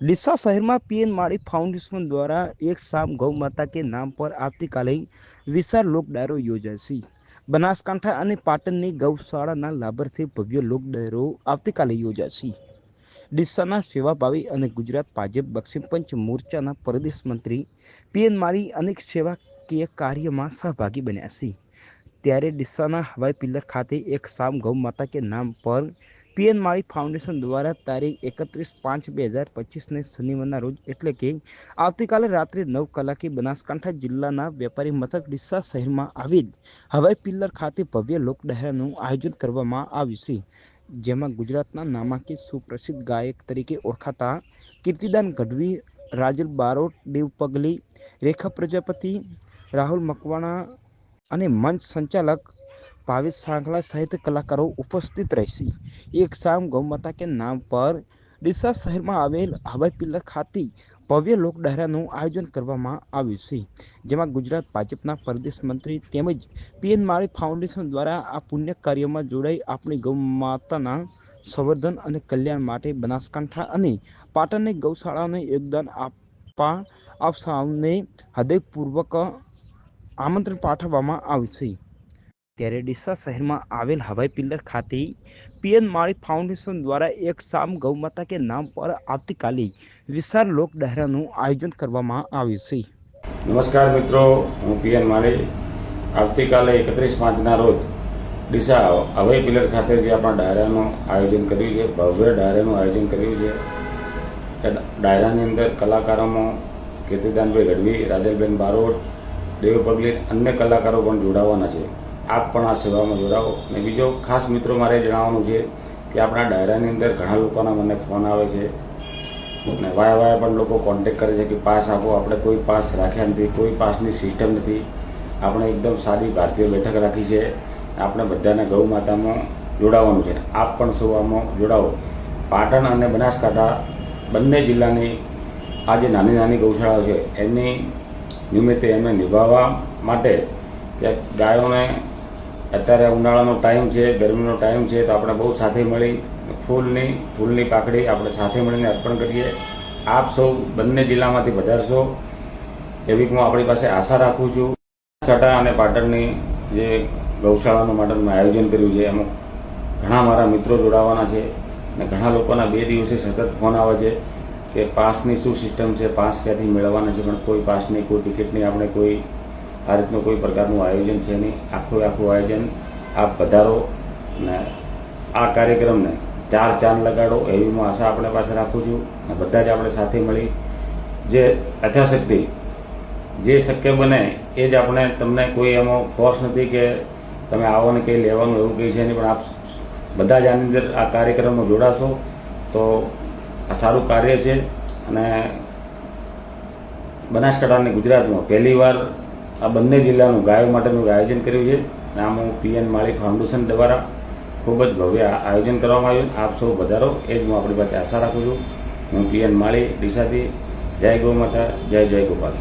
ડીસા शहर में पीएन माड़ी फाउंडेशन द्वारा एक शाम गौ माता के नाम पर આવતીકાલે વિશાળ લોક ડાયરો યોજાશે। બનાસકાંઠા અને પાટણની ગૌશાળાના લાભાર્થી ભવ્ય લોક ડાયરો આવતીકાલે યોજાશે। ડીસાના સેવાભાવી અને ગુજરાત ભાજપ દક્ષિણ પંચ મોરચાના પ્રદેશ મંત્રી પીએન માળી અનેક સેવાકીય કાર્યમાં સહભાગી બન્યા છે। ત્યારે ડીસાના હવાઈ પિલ્લર ખાતે એક શામ ગૌ માતા કે નામ પર પીએન માળી ફાઉન્डेशन દ્વારા તારીખ 31/5/2025 ને શનિવારના રોજ એટલે કે આવતીકાલે રાત્રે 9 કલાકે બનાસકાંઠા જિલ્લાના વેપારી મથક ડીસા શહેરમાં આવેલ હવાઈ પિલ્લર ખાતે ભવ્ય લોક ડાયરાનું આયોજન કરવામાં આવ્યું છે। જેમાં ગુજરાતના નામાંકિત સુપ્રસિદ્ધ ગાયક તરીકે ઓળખાતા કીર્તિદાન ગઢવી, રાજલ બારોટ, દેવ પગલી, રેખા પ્રજાપતિ, રાહુલ મકવાણા અને મંચ સંચાલક ભાવેશ સાંકલા સહિત કલાકારો ઉપસ્થિત રહેશે। એક શામ ગૌમાતા કે નામ પર ડીસા શહેરમાં આવેલ હવાઈ પિલ્લર ખાતે ભવ્ય લોક ડાયરાનું આયોજન કરવામાં આવ્યું છે। જેમાં ગુજરાત ભાજપના પ્રદેશ મંત્રી તેમજ પીએન માળી ફાઉન્ડેશન દ્વારા આ પુણ્ય કાર્યમાં જોડાઈ આપણી ગૌ માતાના સંવર્ધન અને કલ્યાણ માટે બનાસકાંઠા અને પાટણની ગૌશાળાઓને યોગદાન આપવા આપ સૌને હૃદયપૂર્વક આમંત્રણ પાઠવવામાં આવ્યું છે। ત્યારે ડીસા શહેરમાં આવેલ હવાઈ પિલ્લર ખાતે પીએન માળી ફાઉન્डेशन દ્વારા એક શામ ગૌ માતા કે નામ પર આવતીકાલે વિશાળ લોક ડાયરાનું આયોજન કરવામાં આવ્યું છે। નમસ્કાર મિત્રો, હું પીએન માળી આવતીકાલે 31/5ના રોજ ડીસા હવાઈ પિલ્લર ખાતે જે આપણા ડાયરાનું આયોજન કર્યું છે, ભવ્ય ડાયરાનું આયોજન કર્યું છે। ડાયરાની અંદર કલાકારોમાં કીર્તિદાનભાઈ ગઢવી, રાજલબેન બારોટ, દેવ પગલી, અન્ય કલાકારો પણ જોડાવાના છે। આપ પણ આ સેવામાં જોડાવો। અને બીજો ખાસ મિત્રો મારે જણાવવાનું છે કે આપણા ડાયરાની અંદર ઘણા લોકોના મને ફોન આવે છે અને વાયા પણ લોકો કોન્ટેક્ટ કરે છે કે પાસ આપો। આપણે કોઈ પાસ રાખ્યા નથી, કોઈ પાસની સિસ્ટમ નથી। આપણે એકદમ સાદી ભારતીય બેઠક રાખી છે। આપણે બધાને ગૌ માતામાં જોડાવાનું છે। આપ પણ સૌ આમાં જોડાવો। પાટણ અને બનાસકાંઠા બંને જિલ્લાની આ જે નાની નાની ગૌશાળાઓ છે એની નિમિત્તે એમને નિભાવવા માટે કે ગાયોને અત્યારે ઉનાળાનો ટાઈમ છે, ગરમીનો ટાઈમ છે, તો આપણે બહુ સાથે મળી ફૂલની પાકડી આપણે સાથે મળીને અર્પણ કરીએ। આપ સૌ બંને જિલ્લામાંથી પધારશો એવી હું આપણી પાસે આશા રાખું છું। બનાસકાંઠા અને પાટણની જે ગૌશાળાનું માટેનું આયોજન કર્યું છે એમાં ઘણા મારા મિત્રો જોડાવાના છે અને ઘણા લોકોના 2 દિવસે સતત ફોન આવે છે કે પાસની શું સિસ્ટમ છે, પાસ ક્યાંથી મેળવવાના છે, પણ કોઈ પાસની, કોઈ ટિકિટની, આપણે કોઈ આ રીતનું કોઈ પ્રકારનું આયોજન છે નહીં। આખું આયોજન આપ પધારો ને આ કાર્યક્રમને 4 ચાંદ લગાડો એવી હું આશા આપણે પાસે રાખું છું। અને બધા જ આપણે સાથે મળી જે યથાશક્તિ જે શક્ય બને એ જ આપણે, તમને કોઈ એમાં ફોર્સ નથી કે તમે આવો ને કંઈ લેવાનું એવું કંઈ છે નહીં, પણ આપ બધા જ આની અંદર આ કાર્યક્રમમાં જોડાશો તો આ સારું કાર્ય છે। અને બનાસકાંઠા અને ગુજરાતમાં પહેલીવાર આ બંને જિલ્લાનું ગાયો માટેનું આયોજન કર્યું છે। આમાં પીએન માળી ફાઉન્ડેશન દ્વારા ખૂબ જ ભવ્ય આયોજન કરવામાં આવ્યું। આપ સૌ વધારો એ જ હું આપણી પાસે આશા રાખું છું। હું પીએન માળી ડીસાથી। જય ગૌ માતા, જય જય ગોપાલ।